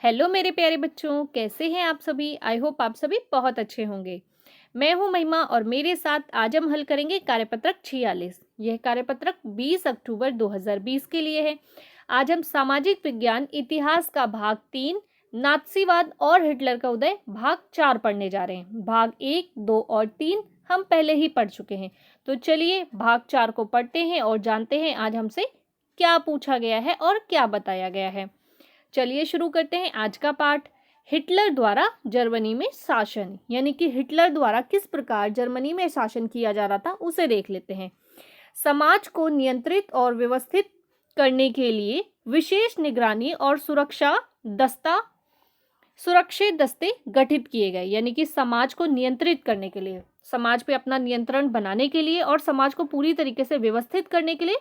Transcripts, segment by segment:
Hello मेरे प्यारे बच्चों, कैसे हैं आप सभी। आई होप आप सभी बहुत अच्छे होंगे। मैं हूं महिमा और मेरे साथ आज हम हल करेंगे कार्यपत्रक 46। यह कार्यपत्रक 20 अक्टूबर 2020 के लिए है। आज हम सामाजिक विज्ञान इतिहास का भाग 3 नात्सीवाद और हिटलर का उदय भाग 4 पढ़ने जा रहे हैं। भाग 1, 2 और 3 हम पहले ही पढ़ चुके हैं। तो चलिए भाग 4 को पढ़ते हैं और जानते हैं आज हमसे क्या पूछा गया है और क्या बताया गया है। चलिए शुरू करते हैं आज का पाठ। हिटलर द्वारा जर्मनी में शासन, यानी कि हिटलर द्वारा किस प्रकार जर्मनी में शासन किया जा रहा था उसे देख लेते हैं। समाज को नियंत्रित और व्यवस्थित करने के लिए विशेष निगरानी और सुरक्षित दस्ते गठित किए गए, यानी कि समाज को नियंत्रित करने के लिए, समाज पे अपना नियंत्रण बनाने के लिए और समाज को पूरी तरीके से व्यवस्थित करने के लिए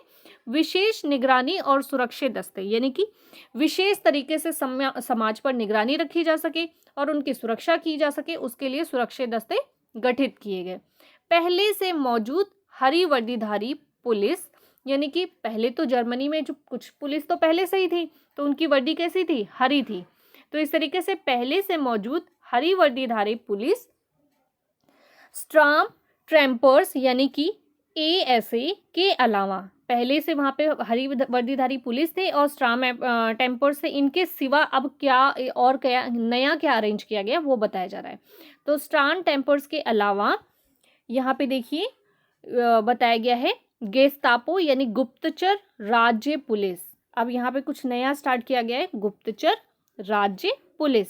विशेष निगरानी और सुरक्षित दस्ते, यानी कि विशेष तरीके से समाज पर निगरानी रखी जा सके और उनकी सुरक्षा की जा सके, उसके लिए सुरक्षित दस्ते गठित किए गए। पहले से मौजूद हरी वर्दीधारी पुलिस, यानी कि पहले तो जर्मनी में जो कुछ पुलिस तो पहले से ही थी, तो उनकी वर्दी कैसी थी, हरी थी। तो इस तरीके से पहले से मौजूद हरी वर्दीधारी पुलिस, स्ट्राम ट्रैम्पर्स यानी कि एएसए के अलावा, पहले से वहाँ पे हरी वर्दीधारी पुलिस थे और स्ट्राम टेम्पर्स थे, इनके सिवा अब क्या और क्या नया क्या अरेंज किया गया वो बताया जा रहा है। तो स्ट्राम टेम्पर्स के अलावा यहाँ पे देखिए बताया गया है गेस्तापो यानी गुप्तचर राज्य पुलिस। अब यहाँ पे कुछ नया स्टार्ट किया गया है, गुप्तचर राज्य पुलिस।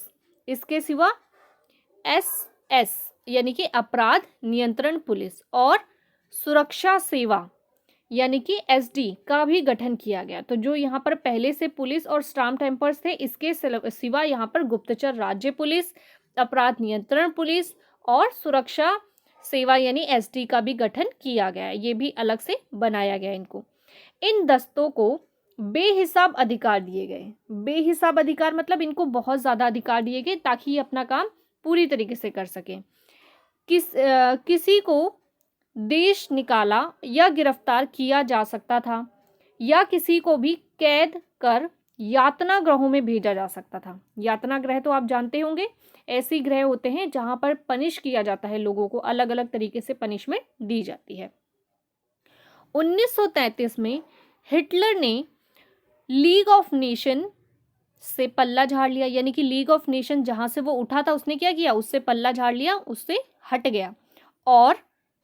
इसके सिवा एसएस यानी कि अपराध नियंत्रण पुलिस और सुरक्षा सेवा यानी कि एसडी का भी गठन किया गया। तो जो यहाँ पर पहले से पुलिस और स्टाम्प टेम्पर्स थे, इसके सिवा यहाँ पर गुप्तचर राज्य पुलिस, अपराध नियंत्रण पुलिस और सुरक्षा सेवा यानी एसडी का भी गठन किया गया है। ये भी अलग से बनाया गया इनको। इन दस्तों को बेहिसाब अधिकार दिए गए। बेहिसाब अधिकार मतलब इनको बहुत ज़्यादा अधिकार दिए गए ताकि ये अपना काम पूरी तरीके से कर सकें। किसी को देश निकाला या गिरफ्तार किया जा सकता था या किसी को भी कैद कर यातना गृहों में भेजा जा सकता था। यातना गृह तो आप जानते होंगे, ऐसे गृह होते हैं जहां पर पनिश किया जाता है, लोगों को अलग अलग तरीके से पनिशमेंट दी जाती है। 1933 में हिटलर ने लीग ऑफ नेशन से पल्ला झाड़ लिया, यानी कि लीग ऑफ नेशन जहां से वो उठा था उसने क्या किया, उससे पल्ला झाड़ लिया, उससे हट गया। और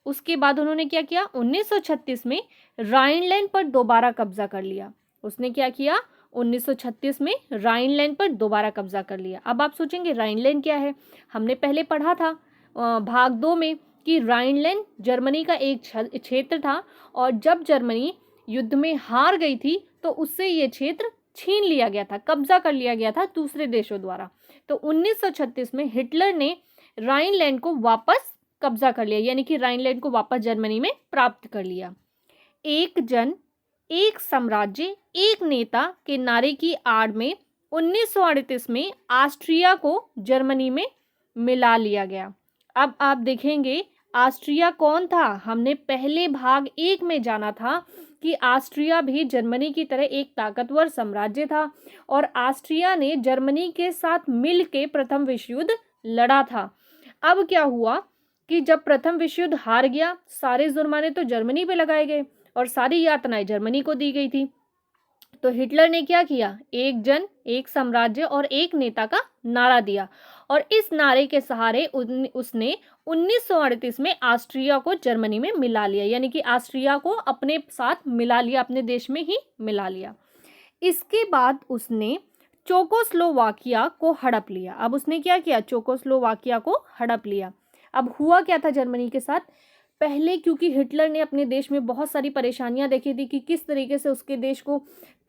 उसके बाद उन्होंने क्या किया, 1936 में राइनलैंड पर दोबारा कब्जा कर लिया। उसने क्या किया, 1936 में राइनलैंड पर दोबारा कब्जा कर लिया। अब आप सोचेंगे राइनलैंड क्या है, हमने पहले पढ़ा था भाग 2 में कि राइनलैंड जर्मनी का एक क्षेत्र था और जब जर्मनी युद्ध में हार गई थी तो उससे ये क्षेत्र छीन लिया गया था, कब्जा कर लिया गया था दूसरे देशों द्वारा। तो 1936 में हिटलर ने राइनलैंड को वापस कब्जा कर लिया, यानी कि राइनलैंड को वापस जर्मनी में प्राप्त कर लिया। एक जन एक साम्राज्य एक नेता के नारे की आड़ में 1938 में ऑस्ट्रिया को जर्मनी में मिला लिया गया। अब आप देखेंगे ऑस्ट्रिया कौन था, हमने पहले भाग 1 में जाना था कि ऑस्ट्रिया भी जर्मनी की तरह एक ताकतवर साम्राज्य था और ऑस्ट्रिया ने जर्मनी के साथ मिलकर प्रथम विश्व युद्ध लड़ा था। अब क्या हुआ कि जब प्रथम विश्व युद्ध हार गया, सारे जुर्माने तो जर्मनी पे लगाए गए और सारी यातनाएं जर्मनी को दी गई थी। तो हिटलर ने क्या किया, एक जन एक साम्राज्य और एक नेता का नारा दिया और इस नारे के सहारे उसने 1938 में ऑस्ट्रिया को जर्मनी में मिला लिया, यानी कि ऑस्ट्रिया को अपने साथ मिला लिया, अपने देश में ही मिला लिया। इसके बाद उसने चेकोस्लोवाकिया को हड़प लिया। अब उसने क्या किया, चेकोस्लोवाकिया को हड़प लिया। अब हुआ क्या था जर्मनी के साथ, पहले क्योंकि हिटलर ने अपने देश में बहुत सारी परेशानियां देखी थी कि किस तरीके से उसके देश को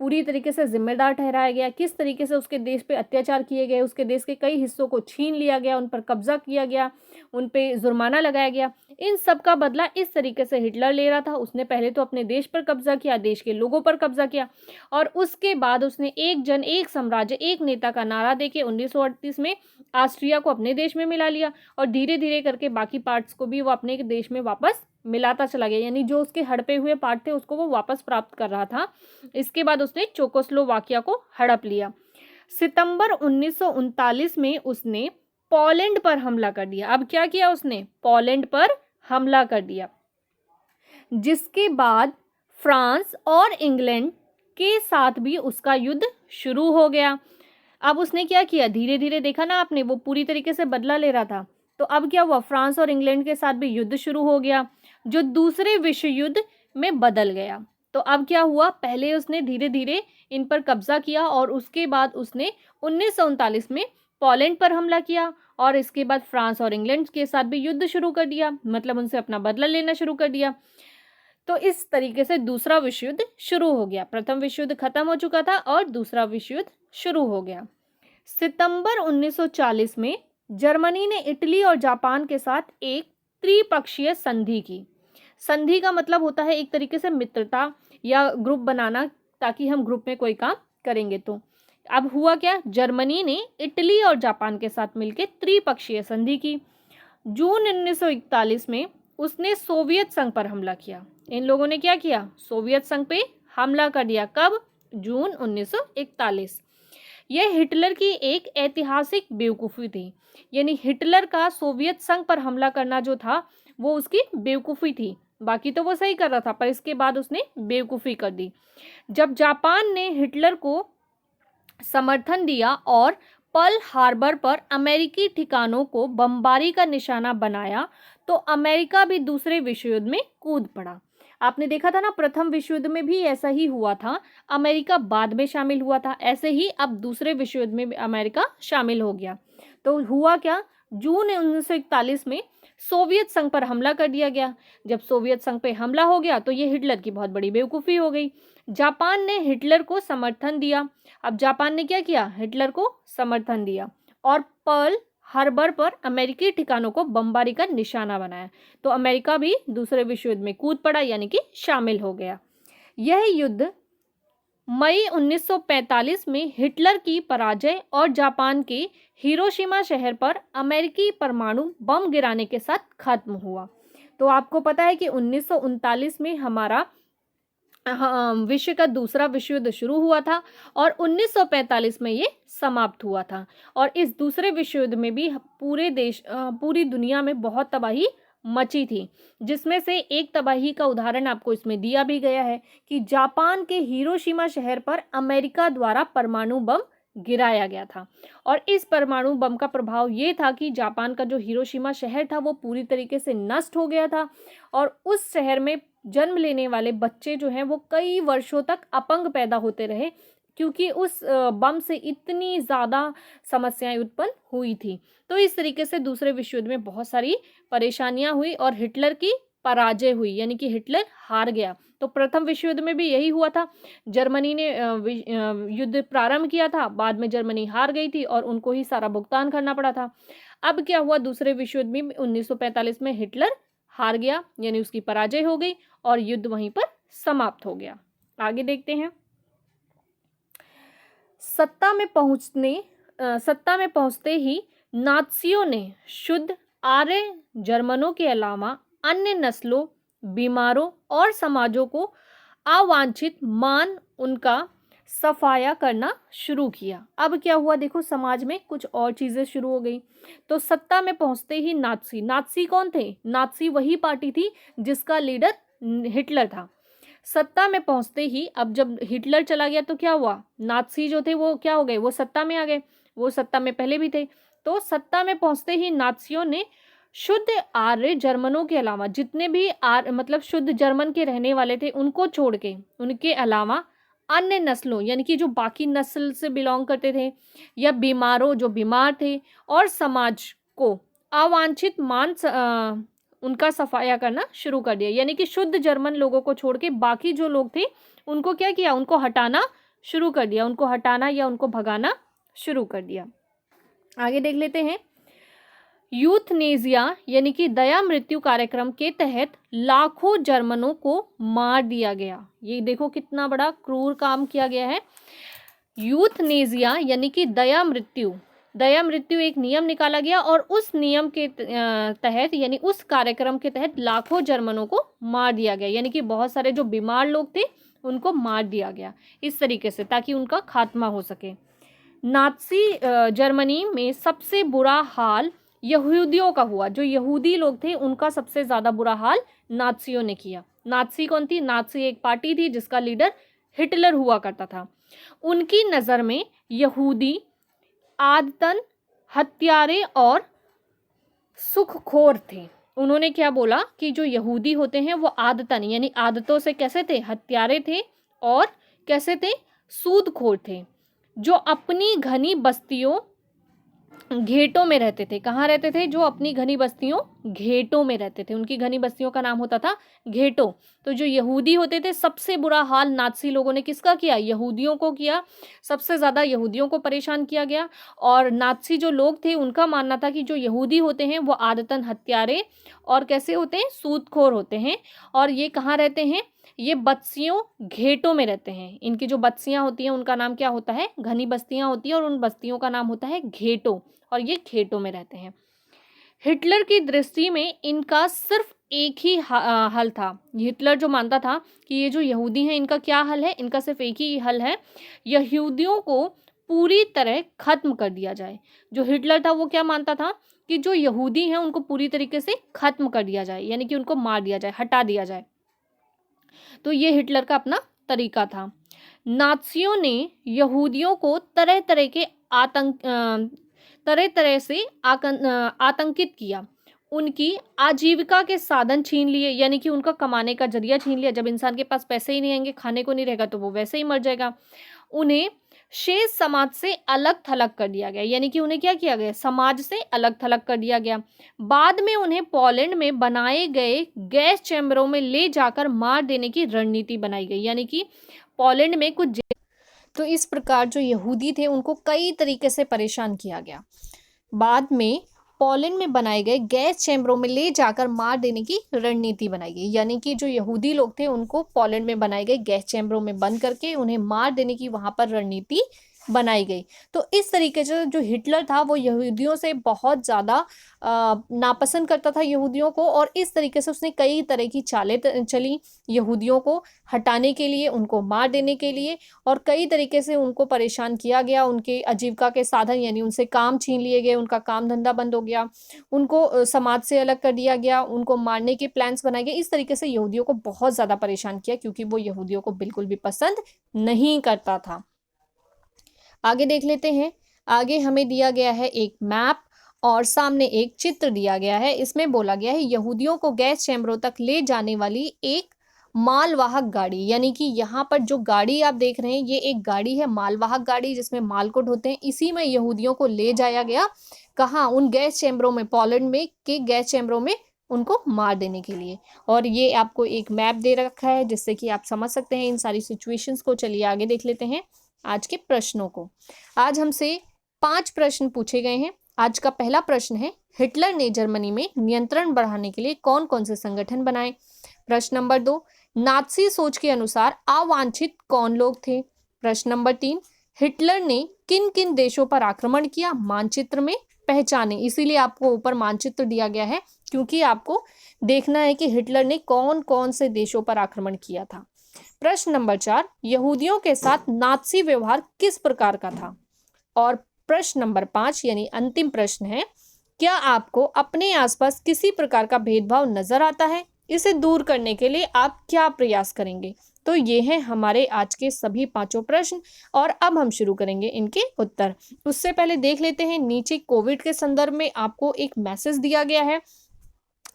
पूरी तरीके से जिम्मेदार ठहराया गया, किस तरीके से उसके देश पे अत्याचार किए गए, उसके देश के कई हिस्सों को छीन लिया गया, उन पर कब्जा किया गया, उन पे जुर्माना लगाया गया। इन सब का बदला इस तरीके से हिटलर ले रहा था। उसने पहले तो अपने देश पर कब्जा किया, देश के लोगों पर कब्जा किया और उसके बाद उसने एक जन एक साम्राज्य एक नेता का नारा देके 1938 में ऑस्ट्रिया को अपने देश में मिला लिया और धीरे धीरे करके बाकी पार्ट्स को भी वो अपने देश में वापस मिलाता चला गया, यानी जो उसके हड़पे हुए पार्ट थे उसको वो वापस प्राप्त कर रहा था। इसके बाद उसने चेकोस्लोवाकिया को हड़प लिया। सितंबर 1939 में उसने पोलैंड पर हमला कर दिया। अब क्या किया उसने? पोलैंड पर हमला कर दिया, जिसके बाद फ्रांस और इंग्लैंड के साथ भी उसका युद्ध शुरू हो गया। अब उसने क्या किया? धीरे धीरे, देखा ना आपने, वो पूरी तरीके से बदला ले रहा था। तो अब क्या हुआ? फ्रांस और इंग्लैंड के साथ भी युद्ध शुरू हो गया, जो दूसरे विश्व युद्ध में बदल गया। तो अब क्या हुआ? पहले उसने धीरे धीरे इन पर कब्जा किया और उसके बाद उसने 1939 में पोलैंड पर हमला किया और इसके बाद फ्रांस और इंग्लैंड के साथ भी युद्ध शुरू कर दिया, मतलब उनसे अपना बदला लेना शुरू कर दिया। तो इस तरीके से दूसरा विश्व युद्ध शुरू हो गया। प्रथम विश्व युद्ध खत्म हो चुका था और दूसरा विश्व युद्ध शुरू हो गया। सितंबर 1940 में जर्मनी ने इटली और जापान के साथ एक त्रिपक्षीय संधि की। संधि का मतलब होता है एक तरीके से मित्रता या ग्रुप बनाना, ताकि हम ग्रुप में कोई काम करेंगे। तो अब हुआ क्या? जर्मनी ने इटली और जापान के साथ मिलकर त्रिपक्षीय संधि की। जून 1941 में उसने सोवियत संघ पर हमला किया। इन लोगों ने क्या किया? सोवियत संघ पे हमला कर दिया। कब? जून 1941। यह हिटलर की एक ऐतिहासिक बेवकूफ़ी थी, यानी हिटलर का सोवियत संघ पर हमला करना जो था वो उसकी बेवकूफ़ी थी। बाकी तो वो सही कर रहा था, पर इसके बाद उसने बेवकूफ़ी कर दी। जब जापान ने हिटलर को समर्थन दिया और पर्ल हार्बर पर अमेरिकी ठिकानों को बमबारी का निशाना बनाया, तो अमेरिका भी दूसरे विश्व युद्ध में कूद पड़ा। आपने देखा था ना, प्रथम विश्व युद्ध में भी ऐसा ही हुआ था, अमेरिका बाद में शामिल हुआ था। ऐसे ही अब दूसरे विश्व युद्ध में भी अमेरिका शामिल हो गया। तो हुआ क्या? जून 1941 में सोवियत संघ पर हमला कर दिया गया। जब सोवियत संघ पे हमला हो गया तो ये हिटलर की बहुत बड़ी बेवकूफ़ी हो गई। जापान ने हिटलर को समर्थन दिया। अब जापान ने क्या किया? हिटलर को समर्थन दिया और पर्ल हार्बर पर अमेरिकी ठिकानों को बमबारी का निशाना बनाया। तो अमेरिका भी दूसरे विश्व युद्ध में कूद पड़ा, यानी कि शामिल हो गया। यह युद्ध मई 1945 में हिटलर की पराजय और जापान के हिरोशिमा शहर पर अमेरिकी परमाणु बम गिराने के साथ खत्म हुआ। तो आपको पता है कि 1939 में हमारा विश्व का दूसरा विश्व युद्ध शुरू हुआ था और 1945 में ये समाप्त हुआ था। और इस दूसरे विश्व युद्ध में भी पूरी दुनिया में बहुत तबाही मची थी, जिसमें से एक तबाही का उदाहरण आपको इसमें दिया भी गया है कि जापान के हिरोशिमा शहर पर अमेरिका द्वारा परमाणु बम गिराया गया था। और इस परमाणु बम का प्रभाव ये था कि जापान का जो हिरोशिमा शहर था वो पूरी तरीके से नष्ट हो गया था और उस शहर में जन्म लेने वाले बच्चे जो हैं वो कई वर्षों तक अपंग पैदा होते रहे, क्योंकि उस बम से इतनी ज़्यादा समस्याएं उत्पन्न हुई थी। तो इस तरीके से दूसरे विश्व युद्ध में बहुत सारी परेशानियां हुई और हिटलर की पराजय हुई, यानी कि हिटलर हार गया। तो प्रथम विश्व युद्ध में भी यही हुआ था। जर्मनी ने युद्ध प्रारंभ किया था, बाद में जर्मनी हार गई थी और उनको ही सारा भुगतान करना पड़ा था। अब क्या हुआ? दूसरे विश्व युद्ध में 1945 में हिटलर हार गया, यानी उसकी पराजय हो गई और युद्ध वहीं पर समाप्त हो गया। आगे देखते हैं। सत्ता में पहुंचते ही नात्सियों ने शुद्ध आर्य जर्मनों के अलावा अन्य नस्लों, बीमारों और समाजों को अवांछित मान उनका सफाया करना शुरू किया। अब क्या हुआ? देखो, समाज में कुछ और चीजें शुरू हो गई। तो सत्ता में पहुंचते ही नात्सी कौन थे? नात्सी वही पार्टी थी जिसका लीडर हिटलर था। सत्ता में पहुंचते ही, अब जब हिटलर चला गया तो क्या हुआ? नात्सी जो थे वो क्या हो गए? वो सत्ता में आ गए। वो सत्ता में पहले भी थे। तो सत्ता में पहुंचते ही नात्सियों ने शुद्ध आर्य जर्मनों के अलावा जितने भी मतलब शुद्ध जर्मन के रहने वाले थे उनको छोड़ के, उनके अलावा अन्य नस्लों, यानी कि जो बाकी नस्ल से बिलोंग करते थे, या बीमारों, जो बीमार थे, और समाज को अवांछित उनका सफाया करना शुरू कर दिया। यानी कि शुद्ध जर्मन लोगों को छोड़ के बाकी जो लोग थे उनको क्या किया? उनको हटाना शुरू कर दिया। उनको हटाना या उनको भगाना शुरू कर दिया। आगे देख लेते हैं। यूथनेजिया यानी कि दया मृत्यु कार्यक्रम के तहत लाखों जर्मनों को मार दिया गया। ये देखो कितना बड़ा क्रूर काम किया गया है। यूथनेजिया यानी कि दया मृत्यु एक नियम निकाला गया और उस नियम के तहत, यानी उस कार्यक्रम के तहत लाखों जर्मनों को मार दिया गया। यानी कि बहुत सारे जो बीमार लोग थे उनको मार दिया गया इस तरीके से, ताकि उनका खात्मा हो सके। नाज़ी जर्मनी में सबसे बुरा हाल यहूदियों का हुआ। जो यहूदी लोग थे उनका सबसे ज़्यादा बुरा हाल नाज़ियों ने किया। नाज़ी कौन थी? नाज़ी एक पार्टी थी जिसका लीडर हिटलर हुआ करता था। उनकी नज़र में यहूदी आदतन हत्यारे और सुखखोर थे। उन्होंने क्या बोला कि जो यहूदी होते हैं वो आदतन यानी आदतों से कैसे थे? हत्यारे थे और कैसे थे? सूदखोर थे, जो अपनी घनी बस्तियों घेटों में रहते थे। कहाँ रहते थे? जो अपनी घनी बस्तियों घेटों में रहते थे। उनकी घनी बस्तियों का नाम होता था घेटों। तो जो यहूदी होते थे, सबसे बुरा हाल नाज़ी लोगों ने किसका किया? यहूदियों को किया। सबसे ज़्यादा यहूदियों को परेशान किया गया। और नाज़ी जो लोग थे उनका मानना था कि जो यहूदी होते हैं वो आदतन हत्यारे और कैसे होते हैं? सूदखोर होते हैं। और ये कहाँ रहते हैं? ये बस्तियों घेटों में रहते हैं। इनकी जो बस्तियां होती हैं उनका नाम क्या होता है? घनी बस्तियां होती हैं और उन बस्तियों का नाम होता है घेटों, और ये घेटों में रहते हैं। हिटलर की दृष्टि में इनका सिर्फ एक ही हल था। हिटलर जो मानता था कि ये जो यहूदी हैं इनका क्या हल है? इनका सिर्फ एक ही हल है, यहूदियों को पूरी तरह खत्म कर दिया जाए। जो हिटलर था वो क्या मानता था कि जो यहूदी हैं उनको पूरी तरीके से खत्म कर दिया जाए, यानी कि उनको मार दिया जाए, हटा दिया जाए। तो ये हिटलर का अपना तरीका था। नाज़ियों ने यहूदियों को तरह तरह से आतंकित किया। उनकी आजीविका के साधन छीन लिए, यानी कि उनका कमाने का जरिया छीन लिया। जब इंसान के पास पैसे ही नहीं आएंगे, खाने को नहीं रहेगा, तो वो वैसे ही मर जाएगा। उन्हें शेष समाज से अलग थलग कर दिया गया, यानी कि उन्हें क्या किया गया? समाज से अलग थलग कर दिया गया। बाद में उन्हें पोलैंड में बनाए गए गैस चैम्बरों में ले जाकर मार देने की रणनीति बनाई गई, यानी कि पोलैंड में कुछ तो इस प्रकार जो यहूदी थे उनको कई तरीके से परेशान किया गया। बाद में पोलैंड में बनाए गए गैस चैम्बरों में ले जाकर मार देने की रणनीति बनाई गई, यानी कि जो यहूदी लोग थे उनको पोलैंड में बनाए गए गैस चैम्बरों में बंद करके उन्हें मार देने की वहां पर रणनीति बनाई गई। तो इस तरीके से जो हिटलर था वो यहूदियों से बहुत ज़्यादा नापसंद करता था यहूदियों को, और इस तरीके से उसने कई तरह की चालें चली यहूदियों को हटाने के लिए, उनको मार देने के लिए, और कई तरीके से उनको परेशान किया गया। उनके आजीविका के साधन यानी उनसे काम छीन लिए गए, उनका काम धंधा बंद हो गया, उनको समाज से अलग कर दिया गया, उनको मारने के प्लान्स बनाए गए। इस तरीके से यहूदियों को बहुत ज़्यादा परेशान किया, क्योंकि वो यहूदियों को बिल्कुल भी पसंद नहीं करता था। आगे देख लेते हैं। आगे हमें दिया गया है एक मैप और सामने एक चित्र दिया गया है। इसमें बोला गया है यहूदियों को गैस चैम्बरों तक ले जाने वाली एक मालवाहक गाड़ी, यानी कि यहाँ पर जो गाड़ी आप देख रहे हैं ये एक गाड़ी है, मालवाहक गाड़ी, जिसमें माल को ढोते हैं। इसी में यहूदियों को ले जाया गया। कहाँ? उन गैस चैम्बरों में, पोलैंड में के गैस चैम्बरों में उनको मार देने के लिए। और ये आपको एक मैप दे रखा है जिससे कि आप समझ सकते हैं इन सारी सिचुएशंस को। चलिए आगे देख लेते हैं आज के प्रश्नों को। आज हमसे 5 प्रश्न पूछे गए हैं। आज का पहला प्रश्न है, हिटलर ने जर्मनी में नियंत्रण बढ़ाने के लिए कौन कौन से संगठन बनाए? प्रश्न नंबर 2, नाज़ी सोच के अनुसार अवांछित कौन लोग थे? प्रश्न नंबर 3, हिटलर ने किन किन देशों पर आक्रमण किया? मानचित्र में पहचाने। इसीलिए आपको ऊपर मानचित्र दिया गया है, क्योंकि आपको देखना है कि हिटलर ने कौन कौन से देशों पर आक्रमण किया था। प्रश्न नंबर 4, यहूदियों के साथ नाज़ी व्यवहार किस प्रकार का था? और प्रश्न नंबर 5 यानी अंतिम प्रश्न है, क्या आपको अपने आसपास किसी प्रकार का भेदभाव नजर आता है? इसे दूर करने के लिए आप क्या प्रयास करेंगे? तो ये हैं हमारे आज के सभी 5 प्रश्न, और अब हम शुरू करेंगे इनके उत्तर। उससे पहले देख लेते हैं नीचे कोविड के संदर्भ में आपको एक मैसेज दिया गया है।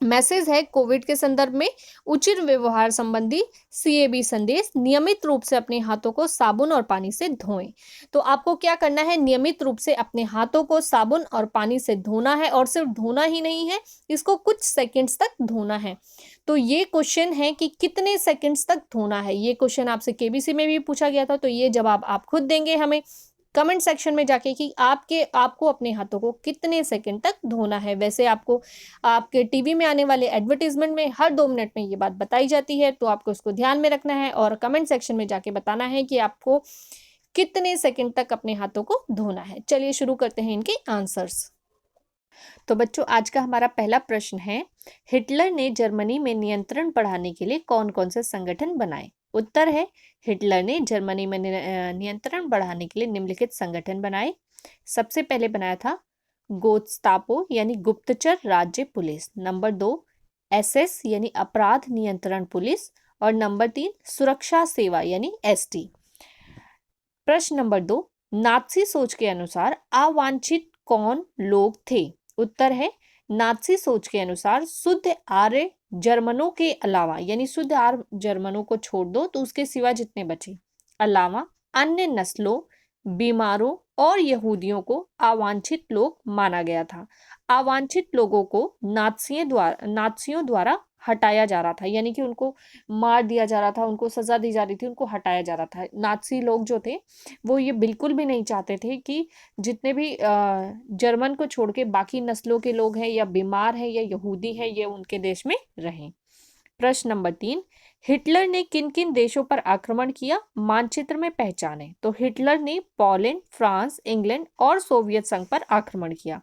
मैसेज है, कोविड के संदर्भ में उचित व्यवहार संबंधी CAB संदेश, नियमित रूप से अपने हाथों को साबुन और पानी से धोएं। तो आपको क्या करना है? नियमित रूप से अपने हाथों को साबुन और पानी से धोना है, और सिर्फ धोना ही नहीं है, इसको कुछ सेकंड्स तक धोना है। तो ये क्वेश्चन है कि कितने सेकंड्स तक धोना है। ये क्वेश्चन आपसे KBC में भी पूछा गया था, तो ये जवाब आप खुद देंगे हमें कमेंट सेक्शन में जाके कि आपको अपने हाथों को कितने सेकंड तक धोना है। वैसे आपको आपके टीवी में आने वाले एडवर्टीजमेंट में हर 2 मिनट में ये बात बताई जाती है, तो आपको इसको ध्यान में रखना है और कमेंट सेक्शन में जाके बताना है कि आपको कितने सेकंड तक अपने हाथों को धोना है। चलिए शुरू करते हैं इनके आंसर्स। तो बच्चों, आज का हमारा पहला प्रश्न है, हिटलर ने जर्मनी में नियंत्रण बढ़ाने के लिए कौन कौन से संगठन बनाए? उत्तर है हिटलर ने जर्मनी में नियंत्रण बढ़ाने के लिए निम्नलिखित संगठन बनाए। सबसे पहले बनाया था गोस्तापो यानी गुप्तचर राज्य पुलिस, नंबर 2 एसएस यानी अपराध नियंत्रण पुलिस, और नंबर 3 सुरक्षा सेवा यानी एसटी। प्रश्न नंबर 2, नात्सी सोच के अनुसार अवांछित कौन लोग थे? उत्तर है नात्सी सोच के अनुसार शुद्ध आर्य जर्मनों के अलावा, यानी शुद्ध आर्य जर्मनों को छोड़ दो तो उसके सिवा जितने बचे, अलावा अन्य नस्लों, बीमारों और यहूदियों को अवांछित लोग माना गया था। अवांछित लोगों को नात्सियों द्वारा हटाया जा रहा था, यानी कि उनको मार दिया जा रहा था, उनको सजा दी जा रही थी, उनको हटाया जा रहा था। नात्सी लोग जो थे वो ये बिल्कुल भी नहीं चाहते थे कि जितने भी जर्मन को छोड़ के बाकी नस्लों के लोग हैं या बीमार हैं या यहूदी हैं ये उनके देश में रहें। प्रश्न नंबर 3, हिटलर ने किन किन देशों पर आक्रमण किया? मानचित्र में पहचाने। तो हिटलर ने पोलैंड, फ्रांस, इंग्लैंड और सोवियत संघ पर आक्रमण किया।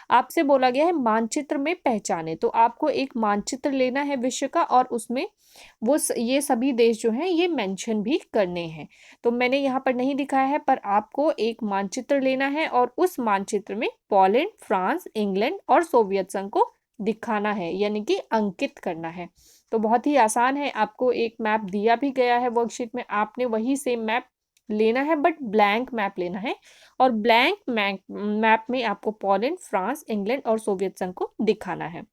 आपसे बोला गया है मानचित्र में पहचाने, तो आपको एक मानचित्र लेना है विश्व का और उसमें ये सभी देश जो हैं ये मेंशन भी करने हैं। तो मैंने यहाँ पर नहीं दिखाया है, पर आपको एक मानचित्र लेना है और उस मानचित्र में पोलैंड, फ्रांस, इंग्लैंड और सोवियत संघ को दिखाना है, यानी कि अंकित करना है। तो बहुत ही आसान है, आपको एक मैप दिया भी गया है वर्कशीट में, आपने वही सेम मैप लेना है बट ब्लैंक मैप लेना है, और ब्लैंक मैप में आपको पोलैंड, फ्रांस, इंग्लैंड और सोवियत संघ को दिखाना है,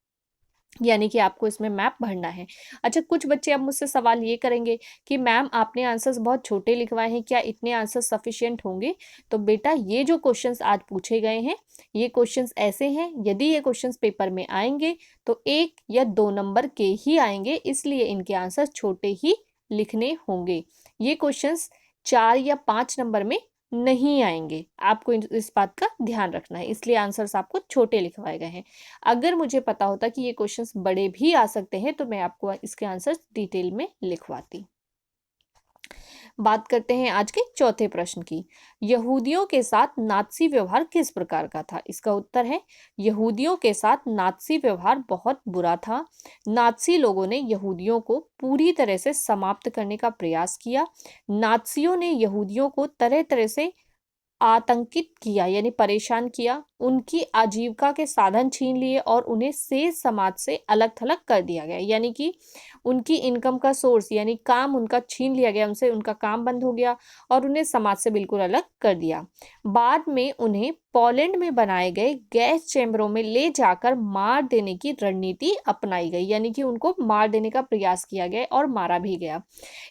यानी कि आपको इसमें मैप भरना है। अच्छा, कुछ बच्चे अब मुझसे सवाल ये करेंगे कि मैम आपने आंसर्स बहुत छोटे लिखवाए हैं, क्या इतने आंसर्स सफिशिएंट होंगे? तो बेटा ये जो क्वेश्चंस आज पूछे गए हैं ये क्वेश्चंस ऐसे हैं, यदि ये क्वेश्चंस पेपर में आएंगे तो 1 या 2 नंबर के ही आएंगे, इसलिए इनके आंसर्स छोटे ही लिखने होंगे। ये क्वेश्चंस 4 या 5 नंबर में नहीं आएंगे, आपको इस बात का ध्यान रखना है, इसलिए आंसर्स आपको छोटे लिखवाए गए हैं। अगर मुझे पता होता कि ये क्वेश्चंस बड़े भी आ सकते हैं तो मैं आपको इसके आंसर्स डिटेल में लिखवाती। बात करते हैं आज के चौथे प्रश्न की। यहूदियों के साथ नात्सी व्यवहार किस प्रकार का था? इसका उत्तर है यहूदियों के साथ नात्सी व्यवहार बहुत बुरा था। नात्सी लोगों ने यहूदियों को पूरी तरह से समाप्त करने का प्रयास किया। नात्सियों ने यहूदियों को तरह तरह से आतंकित किया, यानी परेशान किया, उनकी आजीविका के साधन छीन लिए और उन्हें शेष समाज से अलग थलग कर दिया गया, यानी कि उनकी इनकम का सोर्स यानी काम उनका छीन लिया गया, उनसे उनका काम बंद हो गया और उन्हें समाज से बिल्कुल अलग कर दिया। बाद में उन्हें पोलैंड में बनाए गए गैस चैम्बरों में ले जाकर मार देने की रणनीति अपनाई गई, यानी कि उनको मार देने का प्रयास किया गया और मारा भी गया।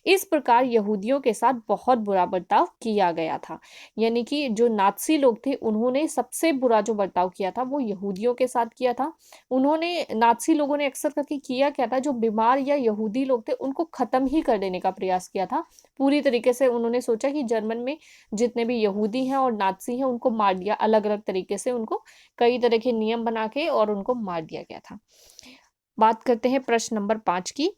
इस प्रकार यहूदियों के साथ बहुत बुरा बर्ताव किया गया था, यानी कि जो नात्सी लोग थे उन्होंने सबसे बुरा जो बर्ताव किया था वो यहूदियों के साथ किया था। उन्होंने नात्सी लोगों ने अक्सर करके किया क्या था, जो बीमार या यहूदी लोग थे उनको खत्म ही कर देने का प्रयास किया था पूरी तरीके से। उन्होंने सोचा कि जर्मन में जितने भी यहूदी हैं और नात्सी हैं उनको मार दिया, अलग अलग तरीके से उनको कई तरह के नियम बना के और उनको मार दिया गया था। बात करते हैं प्रश्न नंबर 5 की।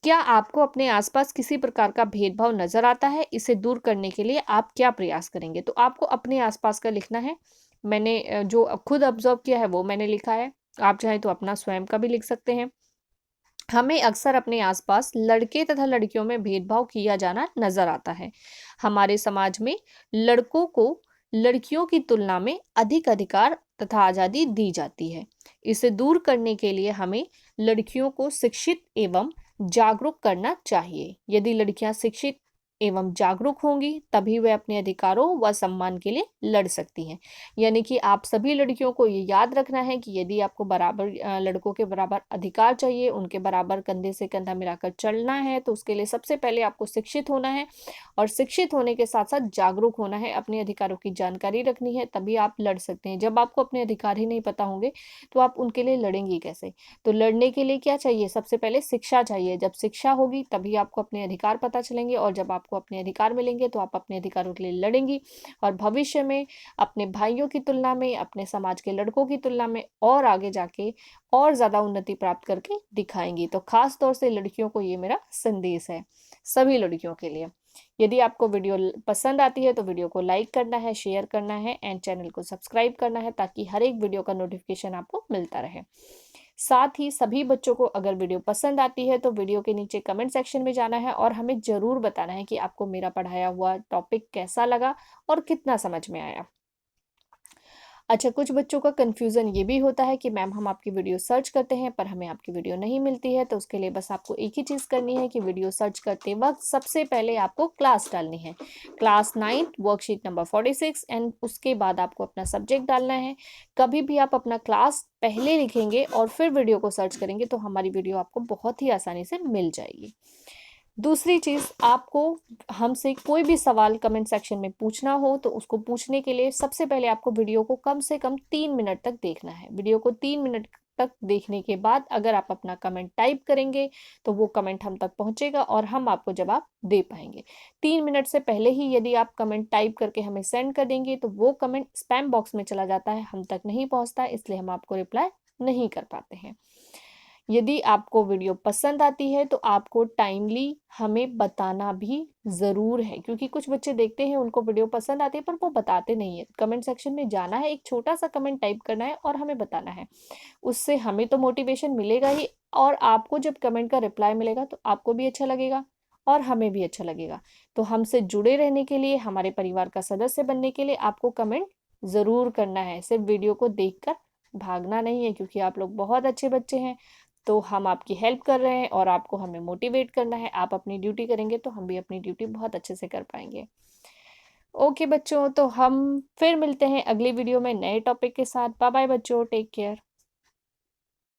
क्या आपको अपने आसपास किसी प्रकार का भेदभाव नजर आता है? इसे दूर करने के लिए आप क्या प्रयास करेंगे? तो आपको अपने आसपास का लिखना है। मैंने जो खुद ऑब्जर्व किया है वो मैंने लिखा है, आप चाहें तो अपना स्वयं का भी लिख सकते हैं। हमें अक्सर अपने आसपास लड़के तथा लड़कियों में भेदभाव किया जाना नजर आता है। हमारे समाज में लड़कों को लड़कियों की तुलना में अधिक अधिकार तथा आज़ादी दी जाती है। इसे दूर करने के लिए हमें लड़कियों को शिक्षित एवं जागरूक करना चाहिए। यदि लड़कियां शिक्षित एवं जागरूक होंगी तभी वे अपने अधिकारों व सम्मान के लिए लड़ सकती हैं। यानी कि आप सभी लड़कियों को ये याद रखना है कि यदि आपको बराबर लड़कों के बराबर अधिकार चाहिए, उनके बराबर कंधे से कंधा मिलाकर चलना है, तो उसके लिए सबसे पहले आपको शिक्षित होना है और शिक्षित होने के साथ साथ जागरूक होना है, अपने अधिकारों की जानकारी रखनी है, तभी आप लड़ सकते हैं। जब आपको अपने अधिकार ही नहीं पता होंगे तो आप उनके लिए लड़ेंगी कैसे? तो लड़ने के लिए क्या चाहिए? सबसे पहले शिक्षा चाहिए। जब शिक्षा होगी तभी आपको अपने अधिकार पता चलेंगे और जब आपको अपने अधिकार मिलेंगे तो आप अपने अधिकारों के लिए लड़ेंगी और भविष्य में अपने भाइयों की तुलना में, अपने समाज के लड़कों की तुलना में और आगे जाके और ज़्यादा उन्नति प्राप्त करके दिखाएंगी। तो खास तौर से लड़कियों को ये मेरा संदेश है, सभी लड़कियों के लिए। यदि आपको वीडियो पसंद आती है तो वीडियो को लाइक करना है, शेयर करना है एंड चैनल को सब्सक्राइब करना है ताकि हर एक वीडियो का नोटिफिकेशन आपको मिलता रहे। साथ ही सभी बच्चों को अगर वीडियो पसंद आती है तो वीडियो के नीचे कमेंट सेक्शन में जाना है और हमें ज़रूर बताना है कि आपको मेरा पढ़ाया हुआ टॉपिक कैसा लगा और कितना समझ में आया। अच्छा, कुछ बच्चों का कन्फ्यूज़न ये भी होता है कि मैम हम आपकी वीडियो सर्च करते हैं पर हमें आपकी वीडियो नहीं मिलती है। तो उसके लिए बस आपको एक ही चीज़ करनी है कि वीडियो सर्च करते वक्त सबसे पहले आपको क्लास डालनी है, क्लास 9 वर्कशीट नंबर 46, एंड उसके बाद आपको अपना सब्जेक्ट डालना है। कभी भी आप अपना क्लास पहले लिखेंगे और फिर वीडियो को सर्च करेंगे तो हमारी वीडियो आपको बहुत ही आसानी से मिल जाएगी। दूसरी चीज़, आपको हमसे कोई भी सवाल कमेंट सेक्शन में पूछना हो तो उसको पूछने के लिए सबसे पहले आपको वीडियो को कम से कम 3 मिनट तक देखना है। वीडियो को 3 मिनट तक देखने के बाद अगर आप अपना कमेंट टाइप करेंगे तो वो कमेंट हम तक पहुंचेगा और हम आपको जवाब दे पाएंगे। 3 मिनट से पहले ही यदि आप कमेंट टाइप करके हमें सेंड कर देंगे तो वो कमेंट स्पैम बॉक्स में चला जाता है, हम तक नहीं पहुंचता, इसलिए हम आपको रिप्लाई नहीं कर पाते हैं। यदि आपको वीडियो पसंद आती है तो आपको टाइमली हमें बताना भी ज़रूर है, क्योंकि कुछ बच्चे देखते हैं उनको वीडियो पसंद आती है पर वो बताते नहीं है। कमेंट सेक्शन में जाना है, एक छोटा सा कमेंट टाइप करना है और हमें बताना है। उससे हमें तो मोटिवेशन मिलेगा ही, और आपको जब कमेंट का रिप्लाई मिलेगा तो आपको भी अच्छा लगेगा और हमें भी अच्छा लगेगा। तो हमसे जुड़े रहने के लिए, हमारे परिवार का सदस्य बनने के लिए आपको कमेंट ज़रूर करना है। सिर्फ वीडियो को देखकर भागना नहीं है, क्योंकि आप लोग बहुत अच्छे बच्चे हैं। तो हम आपकी हेल्प कर रहे हैं और आपको हमें मोटिवेट करना है। आप अपनी ड्यूटी करेंगे तो हम भी अपनी ड्यूटी बहुत अच्छे से कर पाएंगे। ओके बच्चों, तो हम फिर मिलते हैं अगली वीडियो में नए टॉपिक के साथ। बाय बाय बच्चों, टेक केयर।